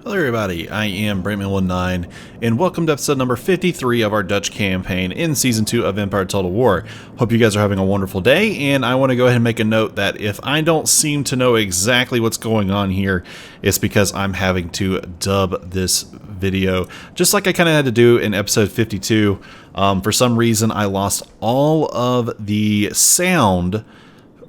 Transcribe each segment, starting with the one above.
Hello everybody, I am Brightman19, and welcome to episode number 53 of our Dutch campaign in Season 2 of Empire Total War. Hope you guys are having a wonderful day, and I want to go ahead and make a note that if I don't seem to know exactly what's going on here, it's because I'm having to dub this video, just like I kind of had to do in episode 52. For some reason, I lost all of the sound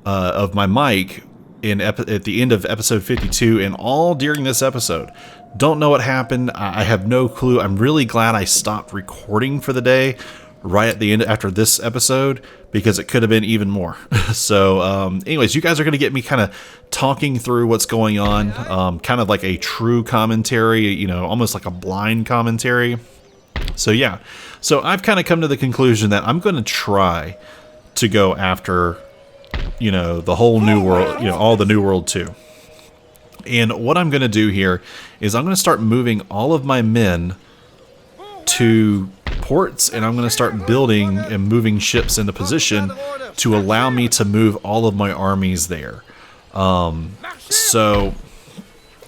of my mic at the end of episode 52 and all during this episode. Don't know what happened. I have no clue. I'm really glad I stopped recording for the day right at the end after this episode, because it could have been even more. So anyways, you guys are going to get me kind of talking through what's going on, kind of like a true commentary, you know, almost like a blind commentary. So yeah, so I've kind of come to the conclusion that I'm going to try to go after, you know, the whole New World, you know, all the New World too. And what I'm going to do here is I'm going to start moving all of my men to ports, and I'm going to start building and moving ships into position to allow me to move all of my armies there. So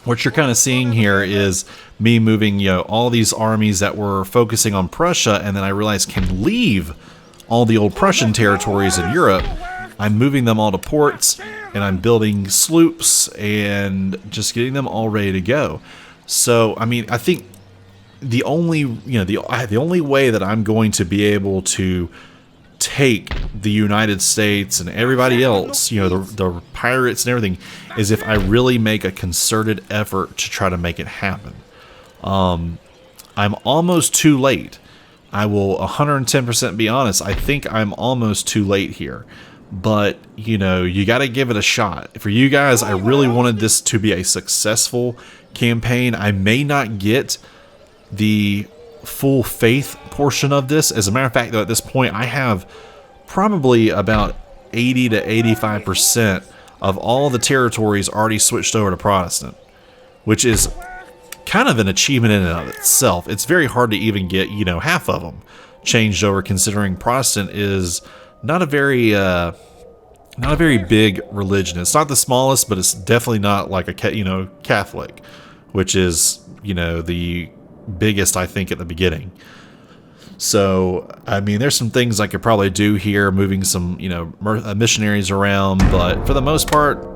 what you're kind of seeing here is me moving, you know, all these armies that were focusing on Prussia, and then I realized can leave all the old Prussian territories in Europe. I'm moving them all to ports, and I'm building sloops and just getting them all ready to go. So, I mean, I think the only, you know, the only way that I'm going to be able to take the United States and everybody else, you know, the pirates and everything, is if I really make a concerted effort to try to make it happen. I'm almost too late. I will 110% be honest. I think I'm almost too late here. But, you know, you got to give it a shot. For you guys, I really wanted this to be a successful campaign. I may not get the full faith portion of this. As a matter of fact, though, at this point, I have probably about 80 to 85% of all the territories already switched over to Protestant, which is kind of an achievement in and of itself. It's very hard to even get, you know, half of them changed over, considering Protestant is not a very big religion. It's not the smallest, but it's definitely not like a, you know, Catholic, which is, you know, the biggest, I think, at the beginning. So, I mean, there's some things I could probably do here, moving some, you know, missionaries around, but for the most part,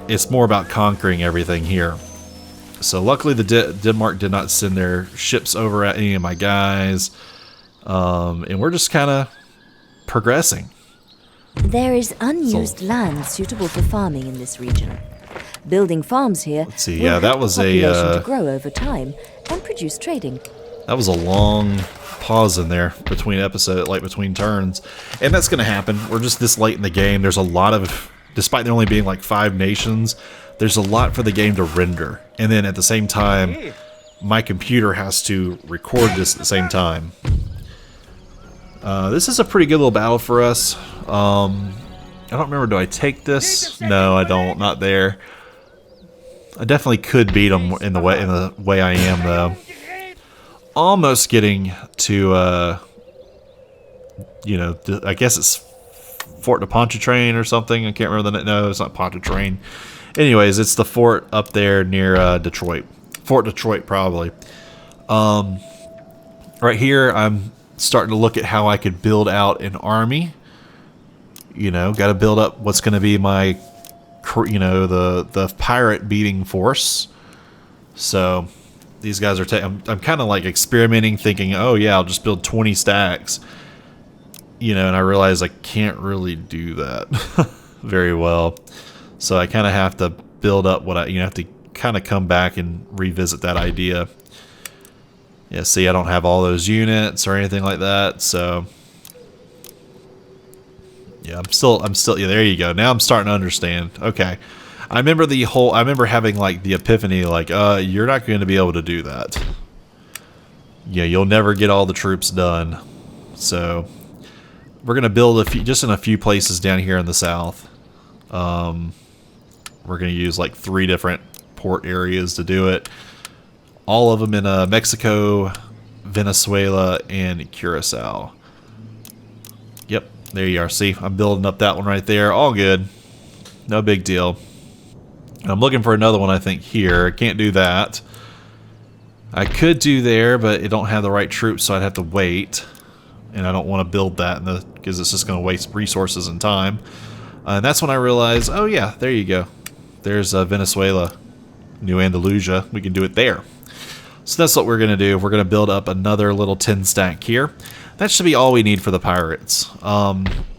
it's more about conquering everything here. So, luckily, the Denmark did not send their ships over at any of my guys, and we're just kind of progressing. There is unused land suitable for farming in this region. Building farms here Let's see, will yeah, that help was the population a to grow over time and produce trading. that was a long pause in there between between turns, and that's going to happen. We're just this late in the game. There's a lot of, despite there only being like 5 nations, there's a lot for the game to render, and then at the same time, my computer has to record this at the same time. This is a pretty good little battle for us. I don't remember, do I take this? No, I don't. Not there. I definitely could beat them in the way I am, though. Almost getting to, you know, I guess it's Fort de Pontchartrain or something. I can't remember the name. No, it's not Pontchartrain. Anyways, it's the fort up there near Detroit. Fort Detroit, probably. Right here, I'm starting to look at how I could build out an army. You know, got to build up what's going to be my, you know, the pirate beating force. So these guys are I'm kind of like experimenting, thinking, oh yeah, I'll just build 20 stacks. You know, and I realize I can't really do that very well. So I kind of have to build up what you have to kind of come back and revisit that idea. Yeah, see, I don't have all those units or anything like that, so yeah, I'm still, yeah, there you go. Now I'm starting to understand. Okay. I remember having like the epiphany, like, you're not going to be able to do that. Yeah, you'll never get all the troops done. So we're going to build just in a few places down here in the south. We're going to use like 3 different port areas to do it. All of them in Mexico, Venezuela, and Curacao. Yep, there you are. See, I'm building up that one right there. All good. No big deal. I'm looking for another one, I think, here. I can't do that. I could do there, but it don't have the right troops, so I'd have to wait. And I don't want to build that because it's just going to waste resources and time. And that's when I realized, oh yeah, there you go. There's Venezuela, New Andalusia. We can do it there. So that's what we're going to do. We're going to build up another little 10 stack here. That should be all we need for the pirates.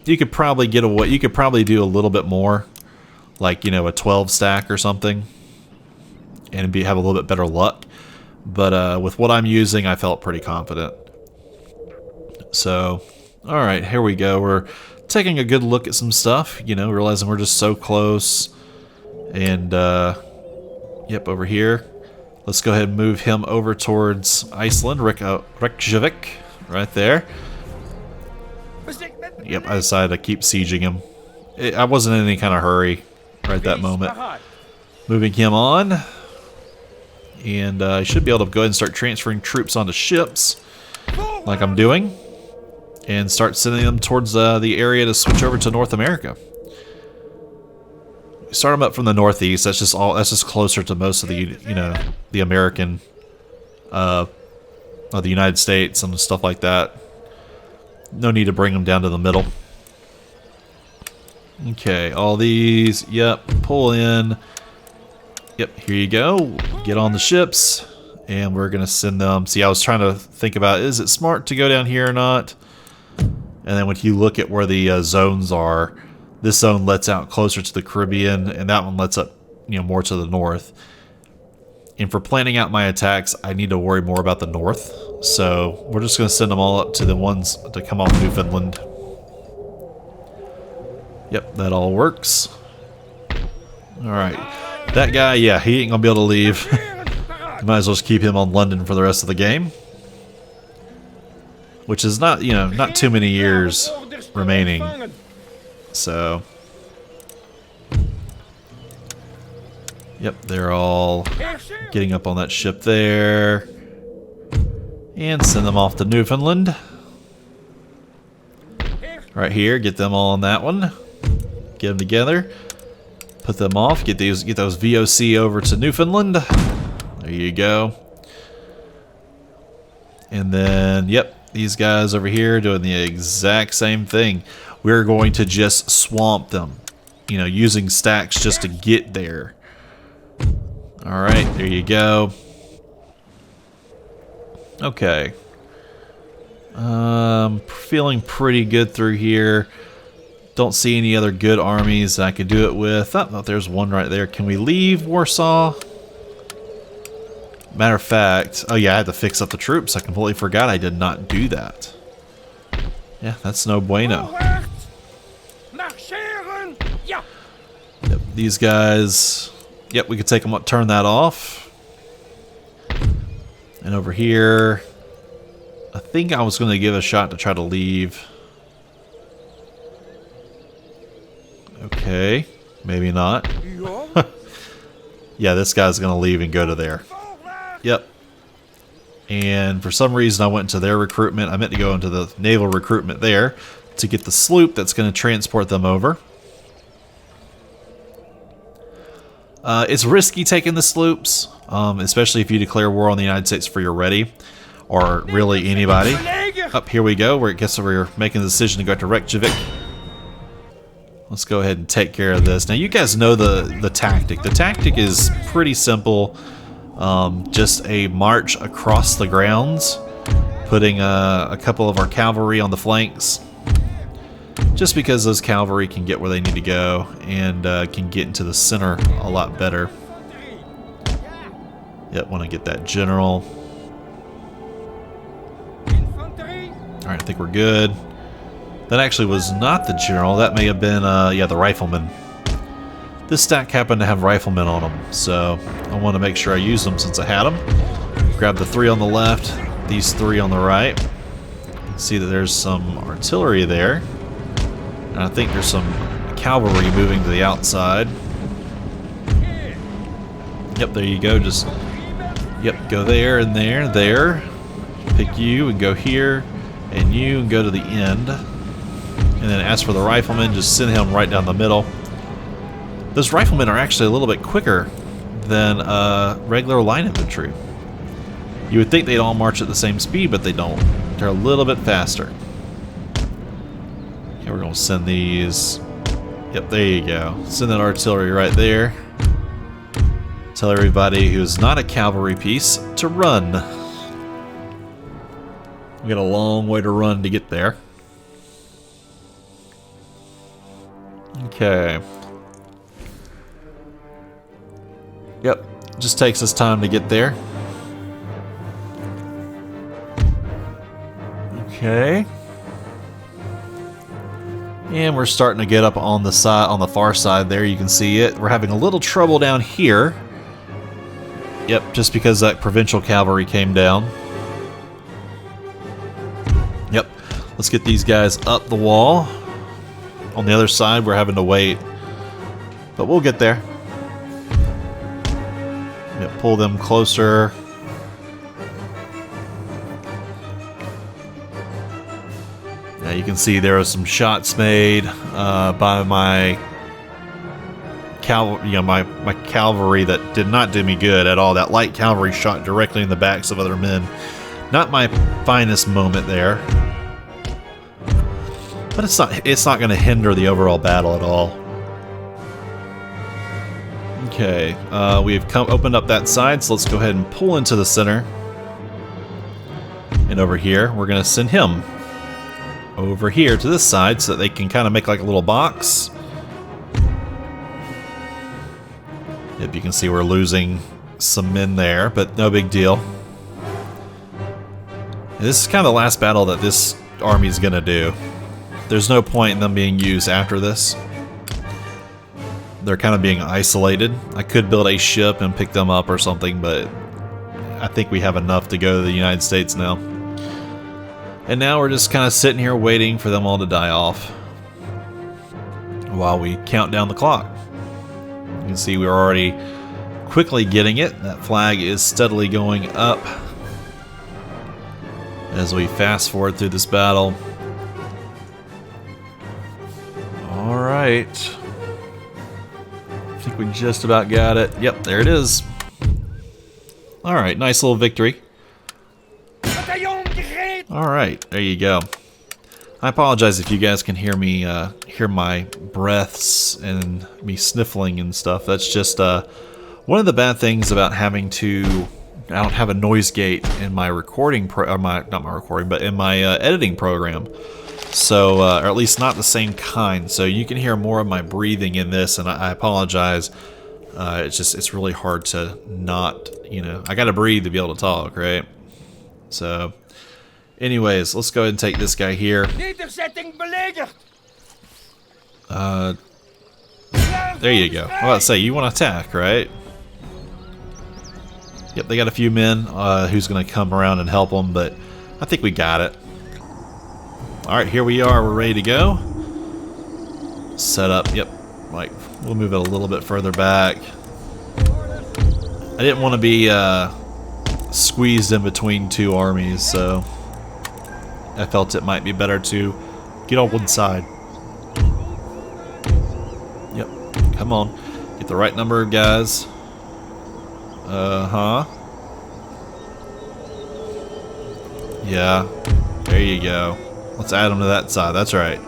You could probably get away. You could probably do a little bit more, like, you know, a 12 stack or something, and have a little bit better luck. But with what I'm using, I felt pretty confident. So, all right, here we go. We're taking a good look at some stuff, you know, realizing we're just so close. And, yep, over here. Let's go ahead and move him over towards Iceland, Reykjavik, right there. Yep, I decided to keep sieging him. I wasn't in any kind of hurry right at that moment. Moving him on. And I should be able to go ahead and start transferring troops onto ships, like I'm doing. And start sending them towards the area to switch over to North America. Start them up from the northeast. That's just closer to most of the, you know, the American, the United States and stuff like that. No need to bring them down to the middle. Okay, all these. Yep, pull in. Yep, here you go. Get on the ships, and we're gonna send them. See, I was trying to think about, is it smart to go down here or not? And then when you look at where the zones are, this zone lets out closer to the Caribbean, and that one lets up, you know, more to the north. And for planning out my attacks, I need to worry more about the north. So we're just going to send them all up to the ones to come off Newfoundland. Yep, that all works. All right, that guy, yeah, he ain't gonna be able to leave. Might as well just keep him on London for the rest of the game. Which is not, you know, not too many years remaining. So, yep, they're all getting up on that ship there. And send them off to Newfoundland. Right here, get them all on that one. Get them together. Put them off. Get those VOC over to Newfoundland. There you go. And then, yep, these guys over here doing the exact same thing. We're going to just swamp them, you know, using stacks just to get there. All right, there you go. Okay. Feeling pretty good through here. Don't see any other good armies I could do it with. Oh, there's one right there. Can we leave Warsaw? Matter of fact, oh yeah, I had to fix up the troops. I completely forgot I did not do that. Yeah, that's no bueno. Yep, these guys, yep, we could take them up, turn that off. And over here, I think I was going to give a shot to try to leave. Okay, maybe not. Yeah, this guy's going to leave and go to there. Yep. And for some reason I went into their recruitment. I meant to go into the naval recruitment there to get the sloop that's going to transport them over. It's risky taking the sloops, especially if you declare war on the United States before you're ready, or really anybody. Up here we go. I guess we're making the decision to go to Reykjavik. Let's go ahead and take care of this. Now you guys know the tactic. The tactic is pretty simple. Just a march across the grounds, putting a couple of our cavalry on the flanks, just because those cavalry can get where they need to go and can get into the center a lot better. Yep, want to get that general. Alright, I think we're good. That actually was not the general. That may have been, yeah, the rifleman. This stack happened to have riflemen on them, so I want to make sure I use them since I had them. Grab the 3 on the left, these 3 on the right. See that there's some artillery there. And I think there's some cavalry moving to the outside. Yep, there you go. Just, yep, go there and there, there. Pick you and go here, and you and go to the end. And then as for the rifleman, just send him right down the middle. Those riflemen are actually a little bit quicker than regular line infantry. You would think they'd all march at the same speed, but they don't. They're a little bit faster. Okay, we're going to send these. Yep, there you go. Send that artillery right there. Tell everybody who's not a cavalry piece to run. We got a long way to run to get there. Okay. Yep, just takes us time to get there. Okay. And we're starting to get up on the side, on the far side there. You can see it. We're having a little trouble down here. Yep, just because that provincial cavalry came down. Yep. Let's get these guys up the wall. On the other side, we're having to wait. But we'll get there. Yep, pull them closer. Now you can see there are some shots made by my cavalry that did not do me good at all. That light cavalry shot directly in the backs of other men. Not my finest moment there. But it's not going to hinder the overall battle at all. Okay, we've opened up that side, so let's go ahead and pull into the center. And over here, we're going to send him over here to this side so that they can kind of make like a little box. If you can see, we're losing some men there, but no big deal. And this is kind of the last battle that this army is going to do. There's no point in them being used after this. They're kind of being isolated. I could build a ship and pick them up or something, but I think we have enough to go to the United States now. And now we're just kind of sitting here waiting for them all to die off while we count down the clock. You can see we're already quickly getting it. That flag is steadily going up as we fast forward through this battle. Alright. I think we just about got it. Yep, there it is. Alright, nice little victory. Alright, there you go. I apologize if you guys can hear me, hear my breaths and me sniffling and stuff. That's just one of the bad things about having to... I don't have a noise gate in my recording, not my recording, but in my editing program. So, or at least not the same kind. So you can hear more of my breathing in this, and I apologize. It's really hard to not, I gotta breathe to be able to talk, right? So, anyways, let's go ahead and take this guy here. There you go. I was about to say, you want to attack, right? Yep, they got a few men who's going to come around and help them, but I think we got it. Alright, here we are. We're ready to go. Set up. Yep. Like, we'll move it a little bit further back. I didn't want to be squeezed in between two armies, so I felt it might be better to get on one side. Yep. Come on. Get the right number of guys. Yeah. There you go. Let's add them to that side. That's right.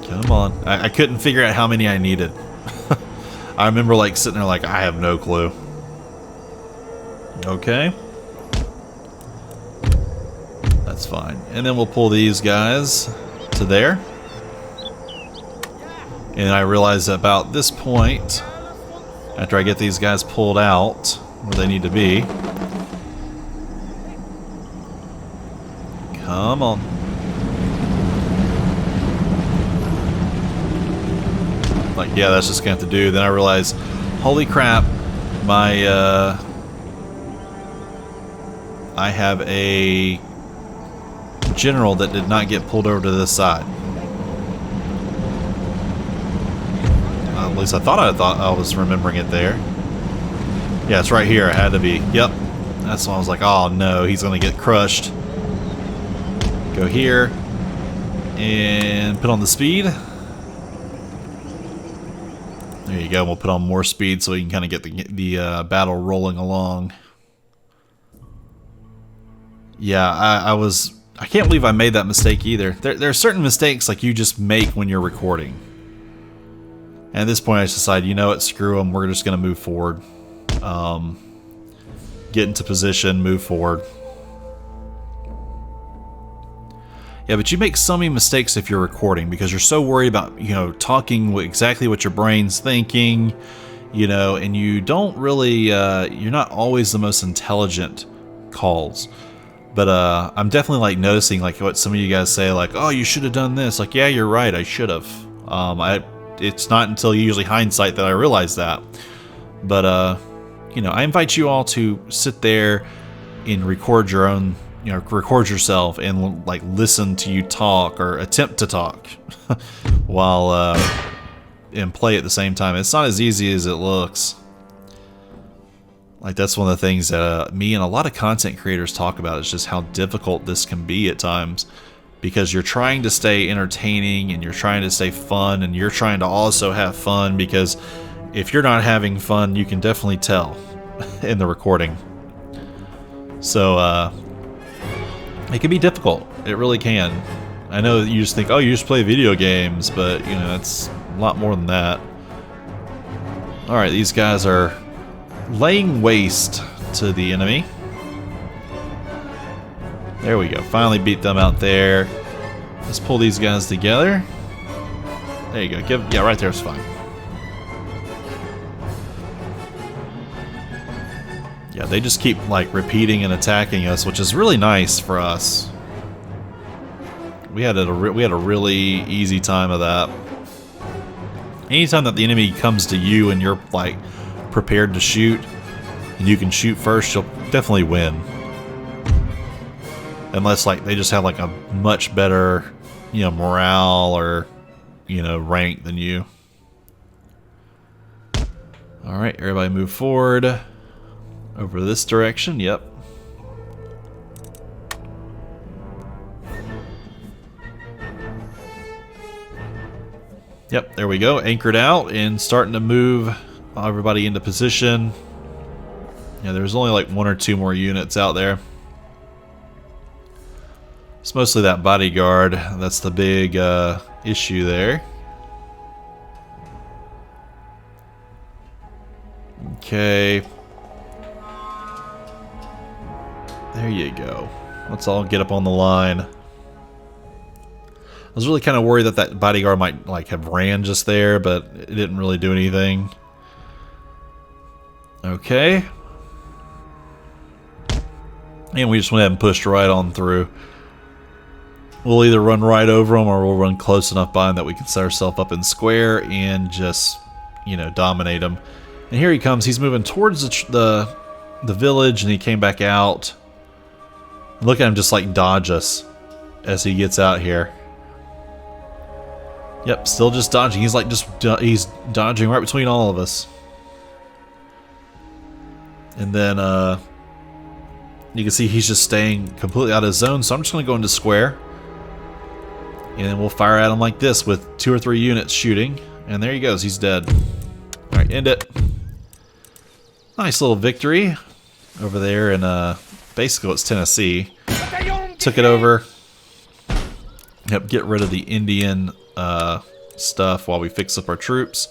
Come on. I couldn't figure out how many I needed. I remember like sitting there like, I have no clue. Okay. That's fine. And then we'll pull these guys to there. And I realize about this point, after I get these guys pulled out where they need to be. Come on. Like, yeah, that's just gonna have to do. Then I realize, holy crap, my I have a general that did not get pulled over to this side. At least I thought I was remembering it there. Yeah, it's right here. It had to be. Yep. That's why I was like, oh no, he's gonna get crushed. Go here and put on the speed. There you go. We'll put on more speed so we can kind of get the battle rolling along. Yeah, I can't believe I made that mistake either. There are certain mistakes like you just make when you're recording. And at this point I just decided, you know what, screw them. We're just going to move forward. Get into position, move forward. Yeah, but you make so many mistakes if you're recording because you're so worried about, you know, talking exactly what your brain's thinking, you know, and you don't really, you're not always the most intelligent calls. But I'm definitely like noticing like what some of you guys say, like, oh, you should have done this. Like, yeah, you're right, I should have. It's not until usually hindsight that I realize that. But you know, I invite you all to sit there and record your own, you know, record yourself and like listen to you talk or attempt to talk while and play at the same time. It's not as easy as it looks. Like, that's one of the things that me and a lot of content creators talk about, is just how difficult this can be at times, because you're trying to stay entertaining and you're trying to stay fun and you're trying to also have fun, because if you're not having fun, you can definitely tell in the recording. So it can be difficult. It really can. I know that you just think, oh, you just play video games, but you know, it's a lot more than that. Alright, these guys are laying waste to the enemy. There we go. Finally beat them out there. Let's pull these guys together. There you go. Yeah, right there is fine. Yeah, they just keep like repeating and attacking us, which is really nice for us. We had a really easy time of that. Anytime that the enemy comes to you and you're like prepared to shoot, and you can shoot first, you'll definitely win. Unless like they just have like a much better, you know, morale or, you know, rank than you. Alright, everybody move forward. Over this direction, yep. Yep, there we go. Anchored out and starting to move everybody into position. Yeah, there's only like 1 or 2 more units out there. It's mostly that bodyguard. That's the big issue there. Okay. There you go. Let's all get up on the line. I was really kind of worried that that bodyguard might like have ran just there, but it didn't really do anything. Okay. And we just went ahead and pushed right on through. We'll either run right over them or we'll run close enough by them that we can set ourselves up in square and just, you know, dominate them. And here he comes. He's moving towards the village, and he came back out. Look at him just like dodge us as he gets out here. Yep, still just dodging. He's like he's dodging right between all of us. And then you can see he's just staying completely out of his zone. So I'm just going to go into square. And then we'll fire at him like this with 2 or 3 units shooting. And there he goes. He's dead. Alright, end it. Nice little victory over there in basically it's Tennessee. Took it over. Yep, get rid of the Indian stuff while we fix up our troops.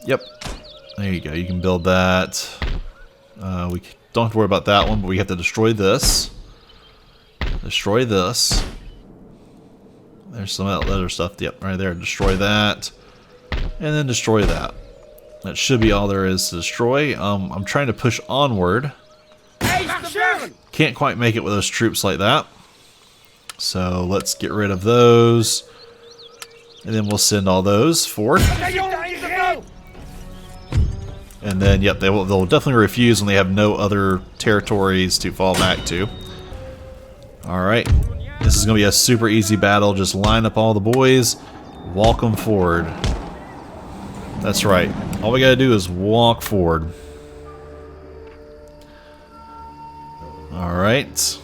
Yep. There you go. You can build that. We don't have to worry about that one, but we have to destroy this. Destroy this. There's some other stuff. Yep, right there. Destroy that. And then destroy that. That should be all there is to destroy. I'm trying to push onward. Can't quite make it with those troops like that. So let's get rid of those. And then we'll send all those forth. And then, yep, they'll definitely refuse when they have no other territories to fall back to. Alright. This is going to be a super easy battle. Just line up all the boys. Walk them forward. That's right. All we got to do is walk forward. Alright.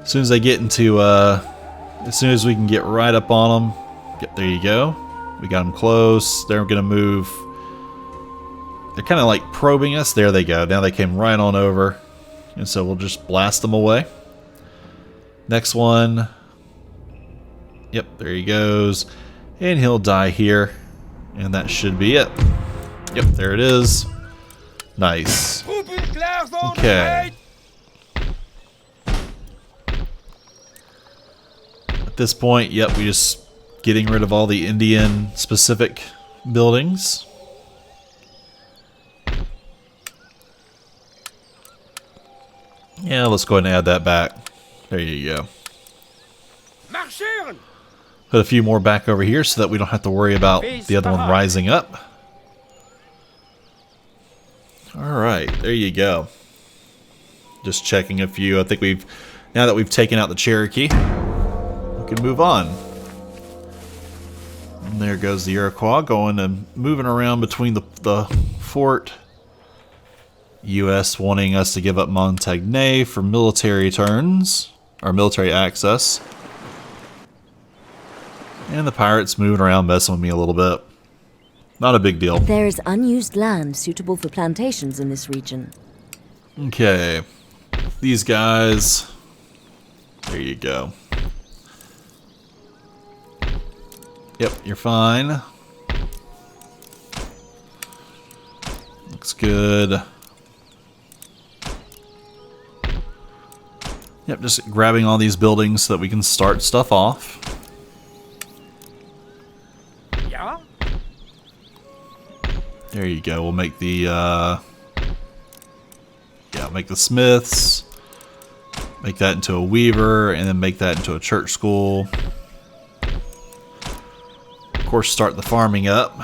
As soon as they get into, as soon as we can get right up on them. Yep, there you go. we got them close. They're going to move. They're kind of like probing us. There they go. Now they came right on over. And so we'll just blast them away. Next one. Yep, there he goes. And he'll die here. And that should be it. Yep, there it is. Nice. Okay. At this point, yep, we just getting rid of all the Indian specific buildings. Yeah, let's go ahead and add that back. There you go. Put a few more back over here so that we don't have to worry about the other one rising up. Alright, there you go. Just checking a few. I think now that we've taken out the Cherokee, we can move on. And there goes the Iroquois going and moving around between the fort. U.S. wanting us to give up Montagnais for military turns, or military access. And the pirates moving around messing with me a little bit. Not a big deal. There is unused land suitable for plantations in this region. Okay. These guys. There you go. Yep, you're fine. Looks good. Yep, just grabbing all these buildings so that we can start stuff off. Yeah. There you go. We'll make the make the smiths. Make that into a weaver, and then make that into a church school. Of course, start the farming up.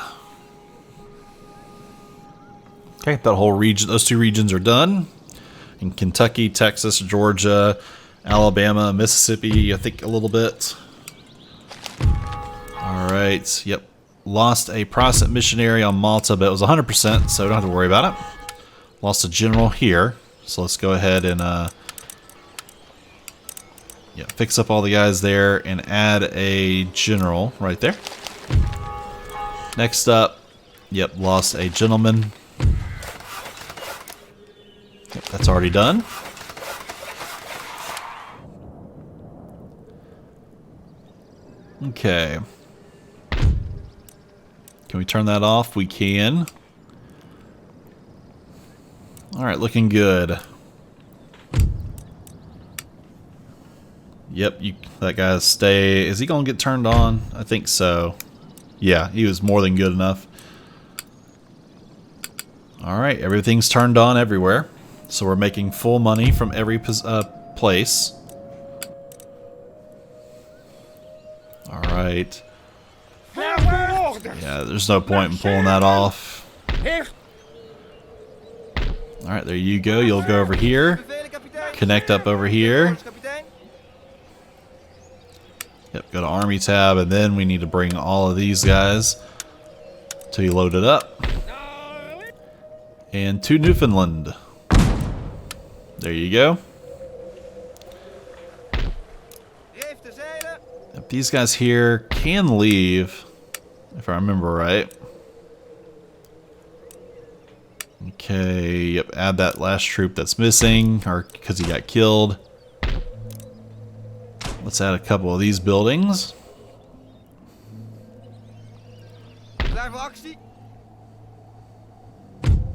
Okay, that whole region, those two regions are done. In Kentucky, Texas, Georgia, Alabama, Mississippi, I think a little bit. Alright, yep. Lost a Protestant missionary on Malta, but it was 100%, so we don't have to worry about it. Lost a general here, so let's go ahead and fix up all the guys there and add a general right there. Next up, yep, lost a gentleman. Yep, that's already done. Okay. Can we turn that off? We can. Alright, looking good. Yep, that guy's stay. Is he going to get turned on? I think so. Yeah, he was more than good enough. Alright, everything's turned on everywhere. So we're making full money from every place. Alright. Yeah, there's no point in pulling that off. Alright, there you go. You'll go over here. Connect up over here. Yep, go to Army tab, and then we need to bring all of these guys to be loaded up. And to Newfoundland. There you go. Yep, these guys here can leave, if I remember right. Okay, yep, add that last troop that's missing, or because he got killed. Let's add a couple of these buildings.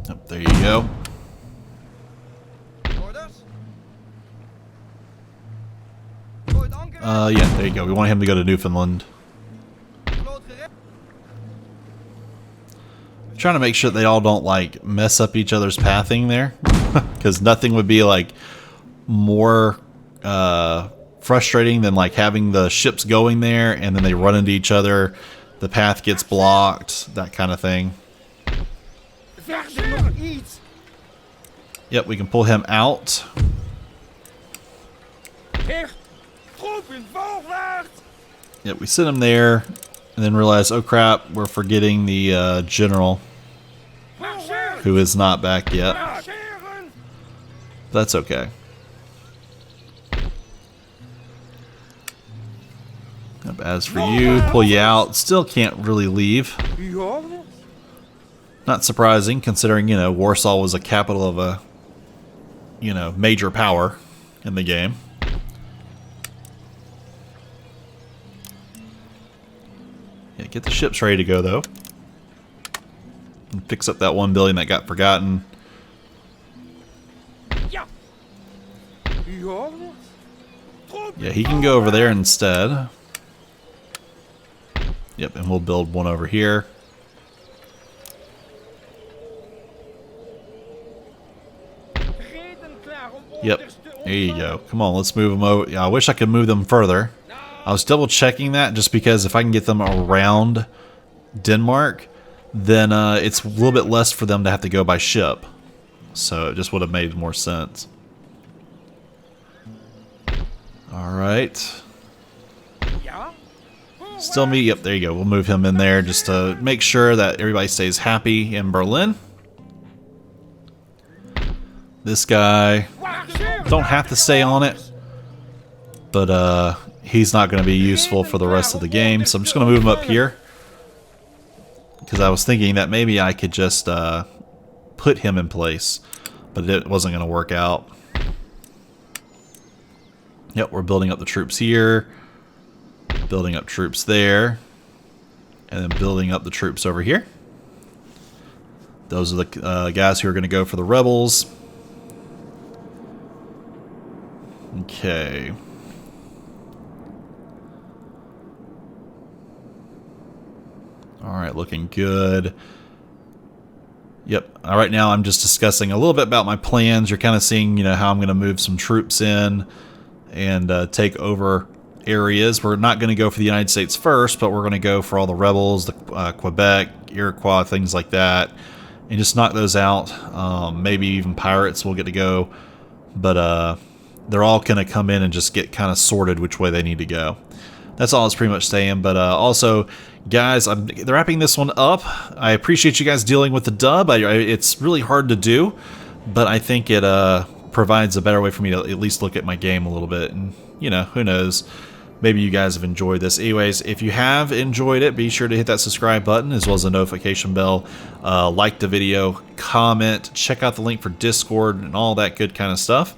Yep, there you go. Yeah, there you go. We want him to go to Newfoundland. Trying to make sure they all don't like mess up each other's pathing there, because nothing would be like more frustrating than like having the ships going there and then they run into each other, the path gets blocked, that kind of thing. Yep, we can pull him out. Yep, we sent him there and then realize, oh crap, we're forgetting the general, who is not back yet. That's okay. As for you, pull you out. Still can't really leave. Not surprising, considering, you know, Warsaw was a capital of a, you know, major power in the game. Yeah, get the ships ready to go, though. And fix up that one building that got forgotten. Yeah, he can go over there instead. Yep, and we'll build one over here. Yep, there you go. Come on, let's move them over. Yeah, I wish I could move them further. I was double checking that just because if I can get them around Denmark, then it's a little bit less for them to have to go by ship. So it just would have made more sense. Alright. Still me. Yep, there you go. We'll move him in there just to make sure that everybody stays happy in Berlin. This guy, don't have to stay on it, but he's not going to be useful for the rest of the game, so I'm just going to move him up here. Because I was thinking that maybe I could just put him in place, but it wasn't going to work out. Yep, we're building up the troops here, building up troops there, and then building up the troops over here. Those are the guys who are going to go for the rebels. Okay. Alright, looking good. Yep. Right now I'm just discussing a little bit about my plans. You're kind of seeing, you know, how I'm going to move some troops in and take over areas. We're not going to go for the United States first, but we're going to go for all the rebels, the Quebec, Iroquois, things like that, and just knock those out. Maybe even pirates will get to go, but they're all going to come in and just get kind of sorted which way they need to go. That's all it's pretty much saying. But also, guys, I'm wrapping this one up. I appreciate you guys dealing with the dub. It's really hard to do, but I think it provides a better way for me to at least look at my game a little bit. And, you know, who knows? Maybe you guys have enjoyed this. Anyways, if you have enjoyed it, be sure to hit that subscribe button as well as the notification bell. Like the video, comment, check out the link for Discord and all that good kind of stuff.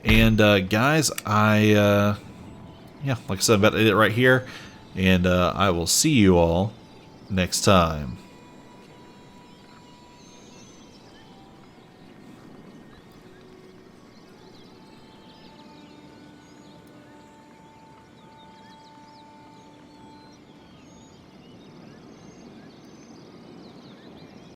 And guys, yeah, like I said, I'm about to edit it right here, and I will see you all next time.